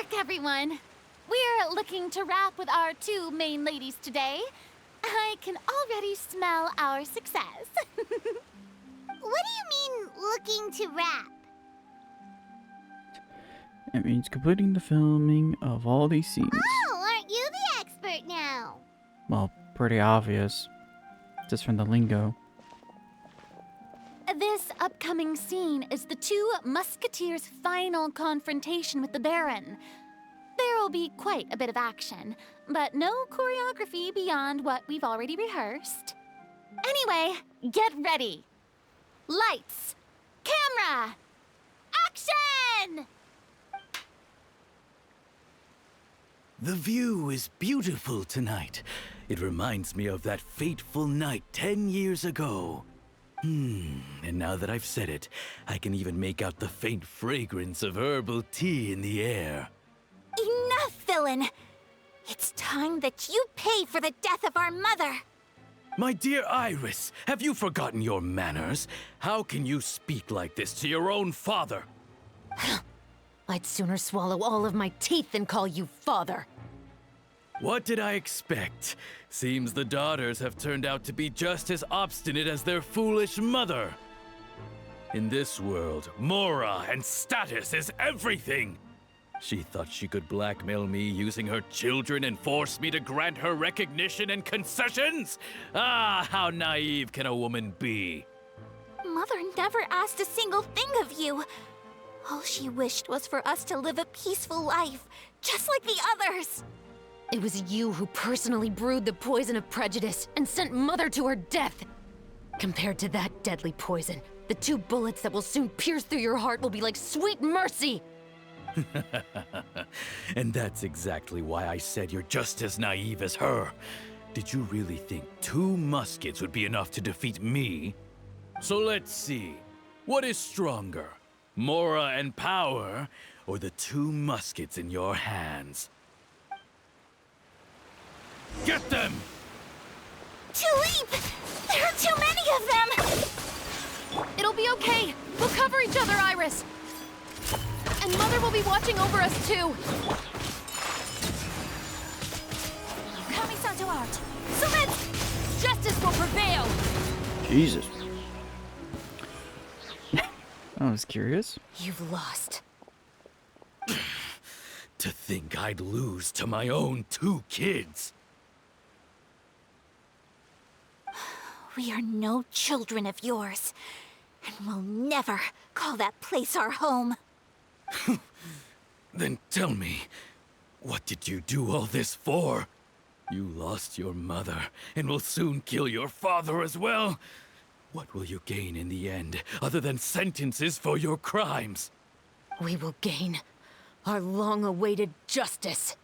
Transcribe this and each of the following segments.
back, everyone. We're looking to wrap with our two main ladies today. I can already smell our success. What do you mean, looking to wrap? It means completing the filming of all these scenes. Oh, aren't you the expert now? Well, pretty obvious. Just from the lingo. This upcoming scene is the two Musketeers' final confrontation with the Baron. There will be quite a bit of action, but no choreography beyond what we've already rehearsed. Anyway, get ready. Lights, camera, action! The view is beautiful tonight. It reminds me of that fateful night 10 years ago. And now that I've said it, I can even make out the faint fragrance of herbal tea in the air. Enough, villain! It's time that you pay for the death of our mother! My dear Iris, have you forgotten your manners? How can you speak like this to your own father? I'd sooner swallow all of my teeth than call you father. What did I expect? Seems the daughters have turned out to be just as obstinate as their foolish mother. In this world, mora and status is everything. She thought she could blackmail me using her children and force me to grant her recognition and concessions? Ah, how naive can a woman be? Mother never asked a single thing of you. All she wished was for us to live a peaceful life, just like the others. It was you who personally brewed the poison of prejudice and sent Mother to her death. Compared to that deadly poison, the 2 bullets that will soon pierce through your heart will be like sweet mercy. And that's exactly why I said you're just as naive as her. Did you really think 2 muskets would be enough to defeat me? So let's see. What is stronger? Mora and power, or the 2 muskets in your hands? Get them! Tulip! There are too many of them! It'll be okay. We'll cover each other, Iris. And Mother will be watching over us, too. Kamisato out! So let's... Justice will prevail! Jesus. I was curious. You've lost. To think I'd lose to my own 2 kids. We are no children of yours, and we'll never call that place our home. Then tell me, what did you do all this for? You lost your mother, and will soon kill your father as well. What will you gain in the end, other than sentences for your crimes? We will gain our long-awaited justice.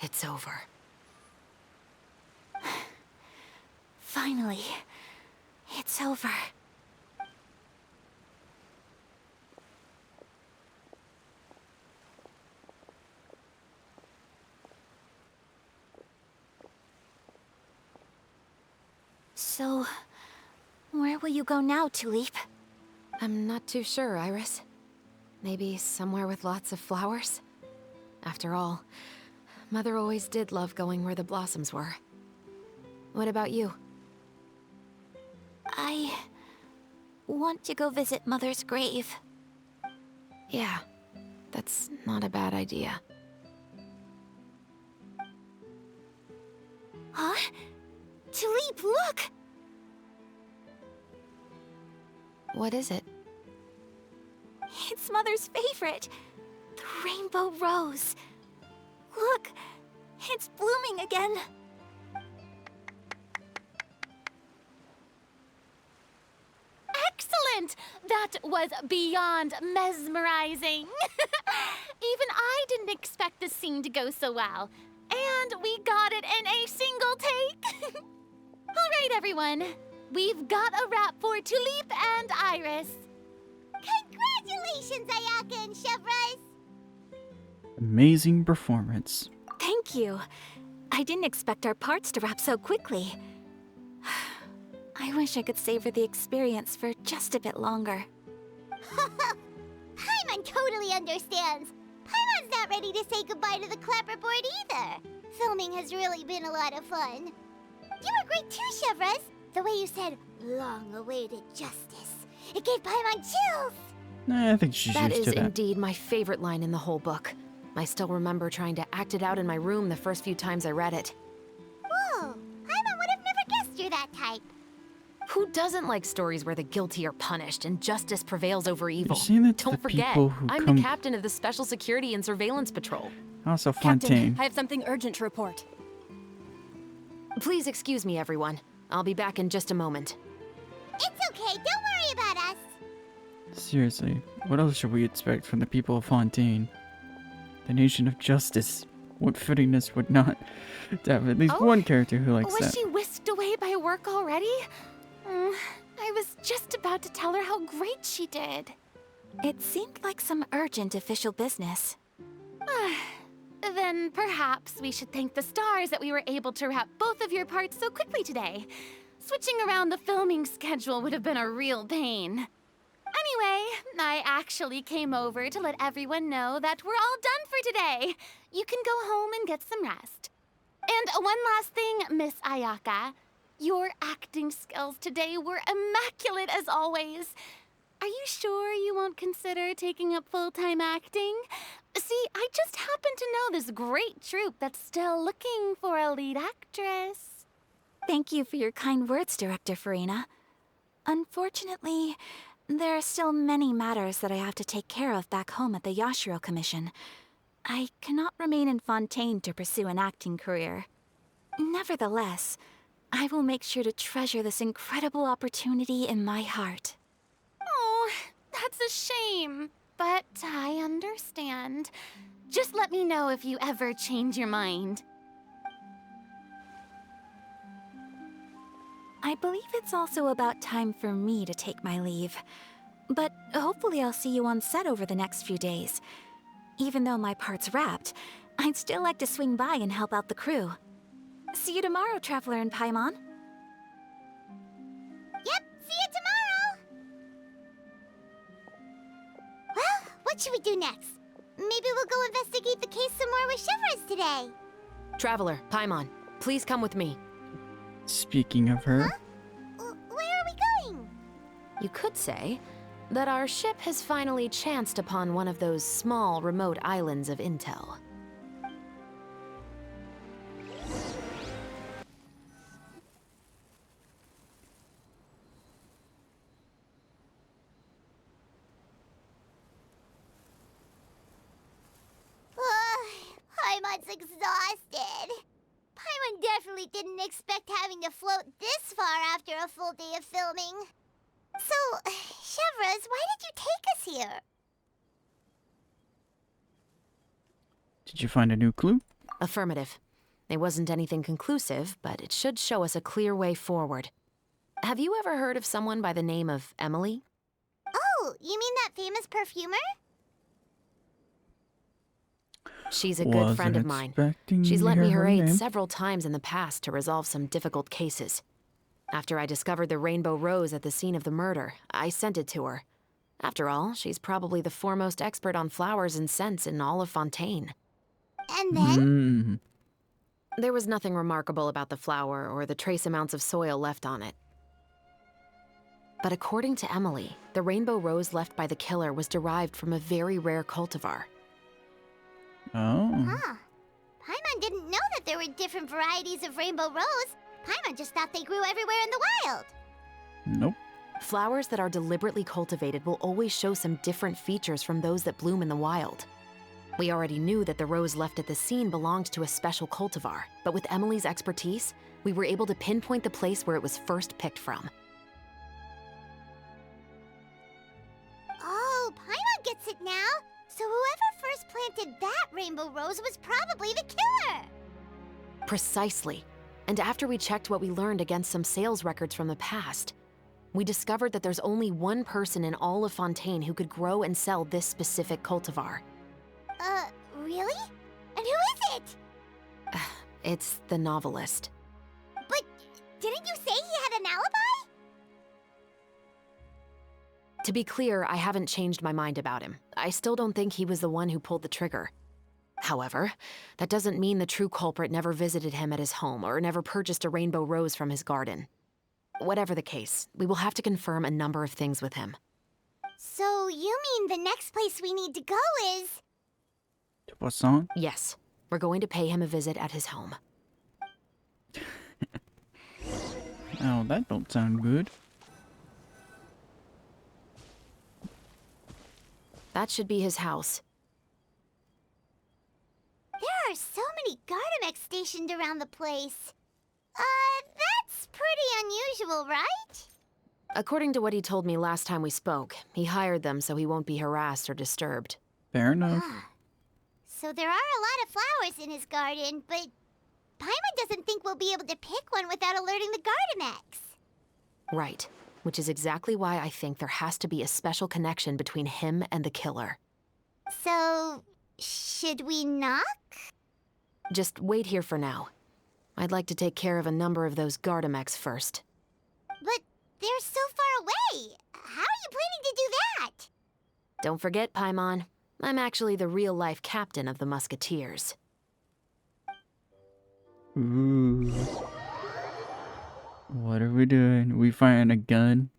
It's over. Finally, it's over. So, where will you go now, Tulip? I'm not too sure, Iris. Maybe somewhere with lots of flowers? After all, Mother always did love going where the blossoms were. What about you? I want to go visit Mother's grave. Yeah, that's not a bad idea. Huh? Tulip, look! What is it? It's Mother's favorite. The rainbow rose. Look, it's blooming again. Excellent! That was beyond mesmerizing. Even I didn't expect this scene to go so well. And we got it in a single take. All right, everyone. We've got a wrap for Tulip and Iris. Congratulations, Ayaka and Chevres! Amazing performance. Thank you. I didn't expect our parts to wrap so quickly. I wish I could savor the experience for just a bit longer. Paimon totally understands. Paimon's not ready to say goodbye to the clapperboard either. Filming has really been a lot of fun. You were great too, Chevres. The way you said, long-awaited justice. It gave Paimon chills. I think she's That used is to that. indeed my favorite line in the whole book. I still remember trying to act it out in my room the first few times I read it. Whoa, Paimon would have never guessed you're that type. Who doesn't like stories where the guilty are punished and justice prevails over evil? saying that to Don't the forget, people who I'm come- the captain of the Special Security and Surveillance Patrol. Also, Fontaine. I have something urgent to report. Please excuse me, everyone. I'll be back in just a moment. It's okay, don't worry about us. Seriously, what else should we expect from the people of Fontaine? The nation of justice. What fittingness would not to have at least Oh, one character who likes Was that? she whisked away by work already? I was just about to tell her how great she did. It seemed like some urgent official business. Then perhaps we should thank the stars that we were able to wrap both of your parts so quickly today. Switching around the filming schedule would have been a real pain. Anyway, I actually came over to let everyone know that we're all done for today. You can go home and get some rest. And one last thing, Miss Ayaka. Your acting skills today were immaculate as always. Are you sure you won't consider taking up full-time acting? See, I just happen to know this great troupe that's still looking for a lead actress. Thank you for your kind words, Director Farina. Unfortunately, there are still many matters that I have to take care of back home at the Yashiro Commission. I cannot remain in Fontaine to pursue an acting career. Nevertheless, I will make sure to treasure this incredible opportunity in my heart. Oh, that's a shame. But I understand. Just let me know if you ever change your mind. I believe it's also about time for me to take my leave. But hopefully I'll see you on set over the next few days. Even though my part's wrapped, I'd still like to swing by and help out the crew. See you tomorrow, Traveler and Paimon. Yep, see you tomorrow. Well, what should we do next? Maybe we'll go investigate the case some more with Chevres today. Traveler, Paimon, please come with me. Speaking of her, Where are we going? You could say that our ship has finally chanced upon one of those small, remote islands of intel. Paimon's exhausted. Paimon definitely didn't expect having to float this far after a full day of filming. So, Chevres, why did you take us here? did you find a new clue? Affirmative. It wasn't anything conclusive, but it should show us a clear way forward. Have you ever heard of someone by the name of Emily? Oh, you mean that famous perfumer? She's a good friend of mine. She's lent me her aid several times in the past to resolve some difficult cases. After I discovered the rainbow rose at the scene of the murder, I sent it to her. After all, she's probably the foremost expert on flowers and scents in all of Fontaine. And then? There was nothing remarkable about the flower or the trace amounts of soil left on it. But according to Emily, the rainbow rose left by the killer was derived from a very rare cultivar. Oh. Huh. Paimon didn't know that there were different varieties of rainbow rose. Paimon just thought they grew everywhere in the wild. Nope. Flowers that are deliberately cultivated will always show some different features from those that bloom in the wild. We already knew that the rose left at the scene belonged to a special cultivar, but with Emily's expertise, we were able to pinpoint the place where it was first picked from. Oh, Paimon gets it now. So whoever first planted that rainbow rose was probably the killer. Precisely. And after we checked what we learned against some sales records from the past, we discovered that there's only one person in all of Fontaine who could grow and sell this specific cultivar. Really? And who is it? It's the novelist. But didn't you say he had an alibi? To be clear, I haven't changed my mind about him. I still don't think he was the one who pulled the trigger. However, that doesn't mean the true culprit never visited him at his home or never purchased a rainbow rose from his garden. Whatever the case, we will have to confirm a number of things with him. So you mean the next place we need to go is... To Poisson? Yes, we're going to pay him a visit at his home. Oh, that don't sound good. That should be his house. There are so many Gardamex stationed around the place. That's pretty unusual, right? According to what he told me last time we spoke, he hired them so he won't be harassed or disturbed. Fair enough. So there are a lot of flowers in his garden, but Paimon doesn't think we'll be able to pick one without alerting the Gardamex. Right, which is exactly why I think there has to be a special connection between him and the killer. So, should we knock? Just wait here for now. I'd like to take care of a number of those Gardamex first. But they're so far away. How are you planning to do that? Don't forget, Paimon, I'm actually the real-life captain of the Musketeers. Ooh. What are we doing? We firing a gun?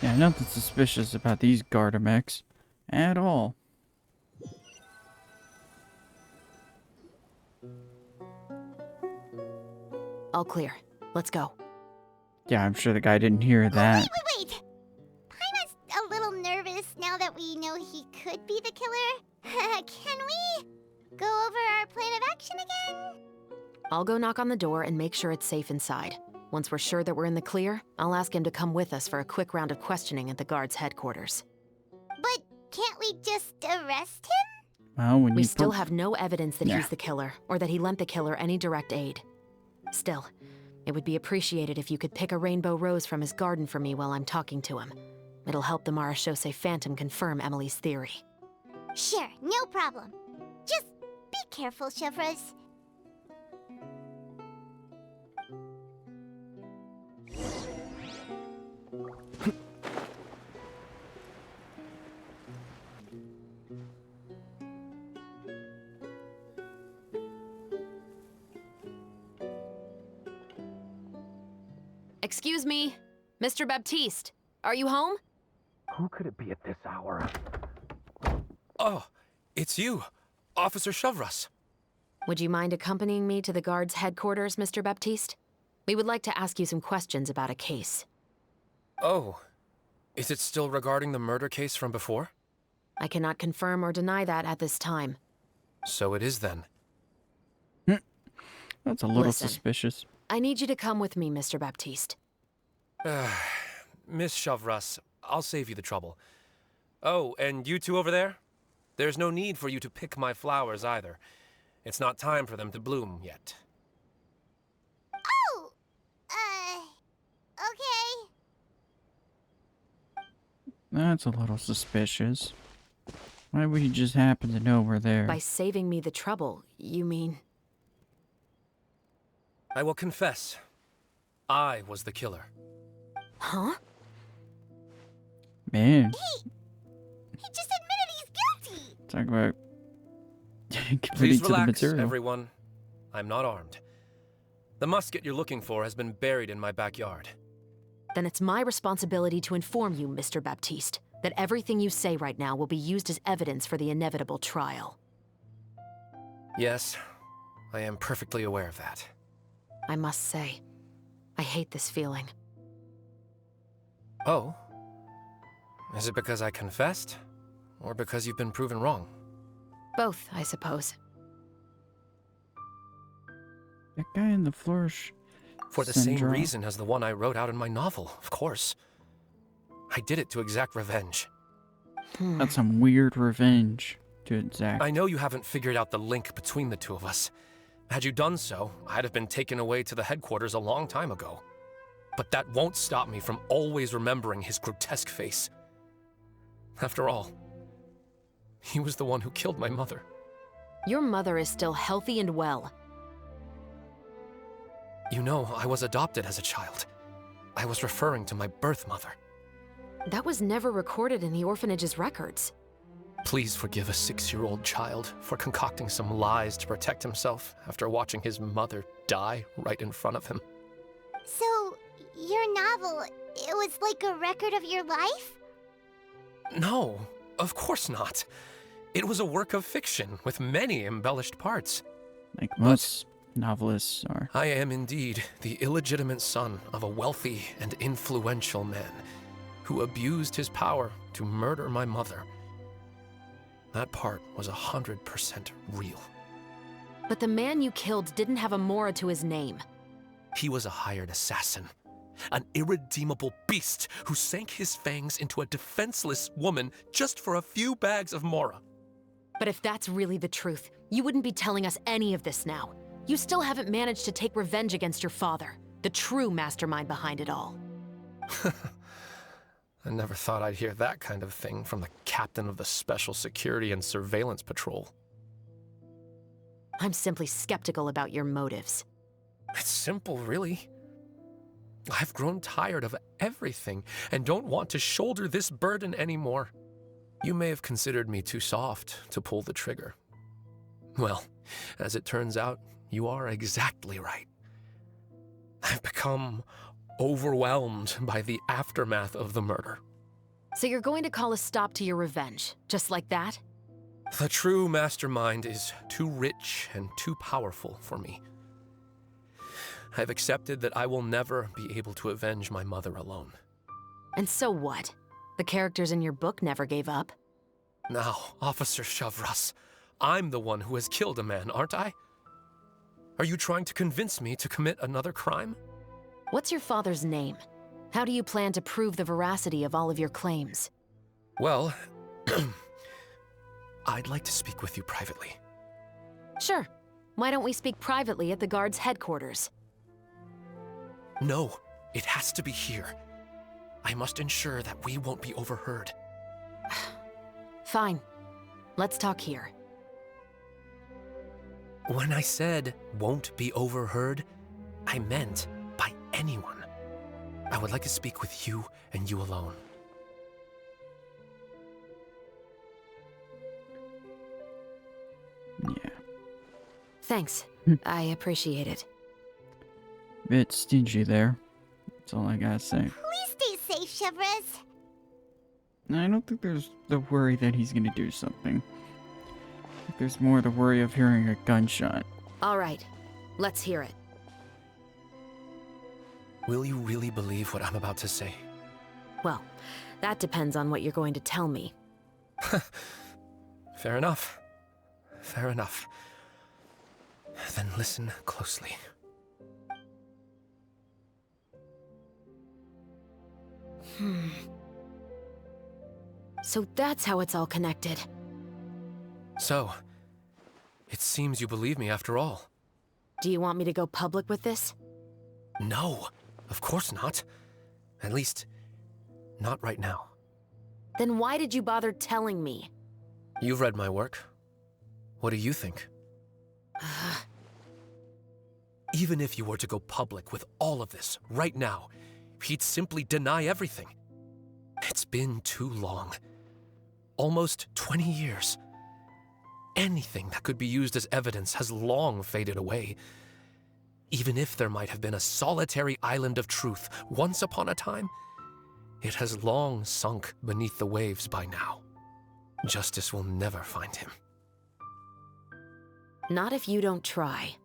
Yeah, nothing suspicious about these Gardamex at all. All clear. Let's go. Yeah, I'm sure the guy didn't hear that. Wait! Paimon's a little nervous now that we know he could be the killer. Can we go over our plan of action again? I'll go knock on the door and make sure it's safe inside. Once we're sure that we're in the clear, I'll ask him to come with us for a quick round of questioning at the guard's headquarters. But can't we just arrest him? Well, when We you still have no evidence that Yeah. he's the killer, or that he lent the killer any direct aid. Still, it would be appreciated if you could pick a rainbow rose from his garden for me while I'm talking to him. It'll help the Marachose Phantom confirm Emily's theory. Sure, no problem. Just be careful, Chevres. Excuse me, Mr. Baptiste, are you home? Who could it be at this hour? Oh, it's you, Officer Chevres. Would you mind accompanying me to the guard's headquarters, Mr. Baptiste? We would like to ask you some questions about a case. Oh, is it still regarding the murder case from before? I cannot confirm or deny that at this time. So it is then. That's a little Listen. suspicious. I need you to come with me, Mr. Baptiste. Miss Chevres, I'll save you the trouble. Oh, and you two over there? There's no need for you to pick my flowers either. It's not time for them to bloom yet. Oh! Okay. That's a little suspicious. Why would he just happen to know we're there? By saving me the trouble, you mean... I will confess, I was the killer. Huh? Man, He just admitted he's guilty! talk about committing Please to the relax, material. everyone. I'm not armed. The musket you're looking for has been buried in my backyard. Then it's my responsibility to inform you, Mr. Baptiste, that everything you say right now will be used as evidence for the inevitable trial. Yes, I am perfectly aware of that. I must say, I hate this feeling. Oh? Is it because I confessed? Or because you've been proven wrong? Both, I suppose. That guy in the flourish. For the same syndrome. reason as the one I wrote out in my novel, of course. I did it to exact revenge. That's some weird revenge to exact. I know you haven't figured out the link between the two of us. Had you done so, I'd have been taken away to the headquarters a long time ago. But that won't stop me from always remembering his grotesque face. After all, he was the one who killed my mother. Your mother is still healthy and well. You know, I was adopted as a child. I was referring to my birth mother. That was never recorded in the orphanage's records. Please forgive a 6-year-old child for concocting some lies to protect himself after watching his mother die right in front of him. So, your novel, it was like a record of your life? No, of course not. It was a work of fiction with many embellished parts. Like most novelists are. I am indeed the illegitimate son of a wealthy and influential man who abused his power to murder my mother. That part was 100% real. But the man you killed didn't have a Mora to his name. He was a hired assassin, an irredeemable beast who sank his fangs into a defenseless woman just for a few bags of Mora. But if that's really the truth, you wouldn't be telling us any of this now. You still haven't managed to take revenge against your father, the true mastermind behind it all. I never thought I'd hear that kind of thing from the captain of the Special Security and Surveillance Patrol. I'm simply skeptical about your motives. It's simple, really. I've grown tired of everything and don't want to shoulder this burden anymore. You may have considered me too soft to pull the trigger. Well, as it turns out, you are exactly right. I've become overwhelmed by the aftermath of the murder. So you're going to call a stop to your revenge, just like that? The true mastermind is too rich and too powerful for me. I've accepted that I will never be able to avenge my mother alone. And so what? The characters in your book never gave up. Now, Officer Shavras, I'm the one who has killed a man, aren't I? Are you trying to convince me to commit another crime? What's your father's name? How do you plan to prove the veracity of all of your claims? Well, I'd like to speak with you privately. Sure. Why don't we speak privately at the guard's headquarters? No, it has to be here. I must ensure that we won't be overheard. Fine. Let's talk here. When I said won't be overheard, I meant by anyone. I would like to speak with you and you alone. Yeah. Thanks. I appreciate it. Bit stingy there. That's all I gotta say. Please stay safe, Chevres. I don't think there's the worry that he's gonna do something. I think there's more the worry of hearing a gunshot. All right. Let's hear it. Will you really believe what I'm about to say? Well, that depends on what you're going to tell me. Fair enough. Fair enough. Then listen closely. So that's how it's all connected. So, it seems you believe me after all. Do you want me to go public with this? No, of course not. At least, not right now. Then why did you bother telling me? You've read my work. What do you think? Even if you were to go public with all of this right now, he'd simply deny everything. It's been too long. Almost 20 years. Anything that could be used as evidence has long faded away. Even if there might have been a solitary island of truth once upon a time, it has long sunk beneath the waves by now. Justice will never find him. Not if you don't try.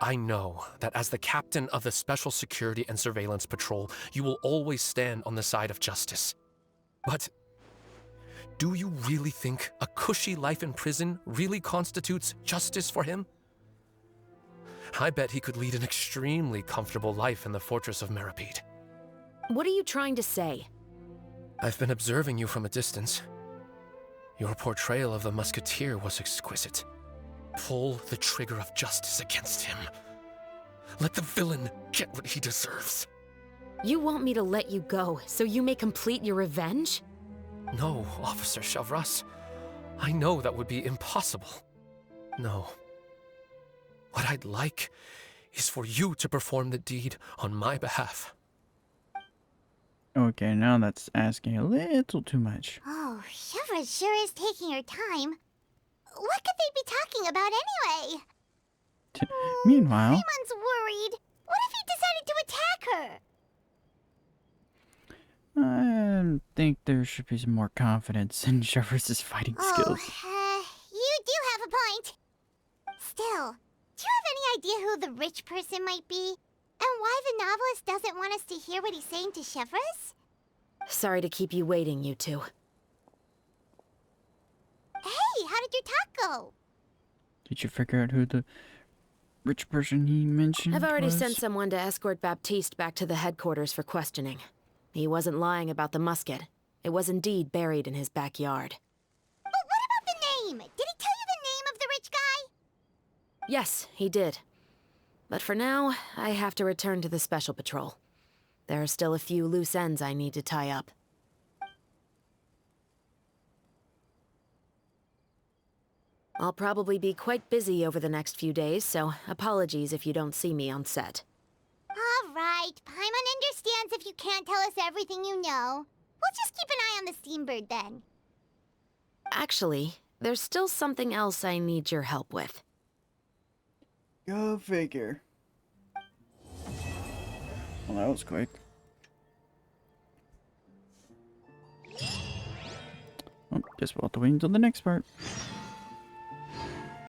I know that as the captain of the Special Security and Surveillance Patrol, you will always stand on the side of justice. But do you really think a cushy life in prison really constitutes justice for him? I bet he could lead an extremely comfortable life in the fortress of Meripede. What are you trying to say? I've been observing you from a distance. Your portrayal of the Musketeer was exquisite. Pull the trigger of justice against him. Let the villain get what he deserves. You want me to let you go so you may complete your revenge? No, Officer Chavras. I know that would be impossible. No. What I'd like is for you to perform the deed on my behalf. Okay, now that's asking a little too much. Oh, Shivra sure is taking her time. What could they be talking about anyway? Meanwhile, Paimon's worried. What if he decided to attack her? I think there should be some more confidence in Shavras' fighting skills. You do have a point. Still, do you have any idea who the rich person might be? And why the novelist doesn't want us to hear what he's saying to Chevres? Sorry to keep you waiting, you two. Hey, how did your talk go? Did you figure out who the rich person he mentioned I've already was? sent someone to escort Baptiste back to the headquarters for questioning. He wasn't lying about the musket. It was indeed buried in his backyard. But what about the name? Did he tell you the name of the rich guy? Yes, he did. But for now, I have to return to the Special Patrol. There are still a few loose ends I need to tie up. I'll probably be quite busy over the next few days, so apologies if you don't see me on set. All right, Paimon understands if you can't tell us everything you know. We'll just keep an eye on the Steambird then. Actually, there's still something else I need your help with. Go figure. Well, that was quick. Oh, guess we'll have to wait until the next part.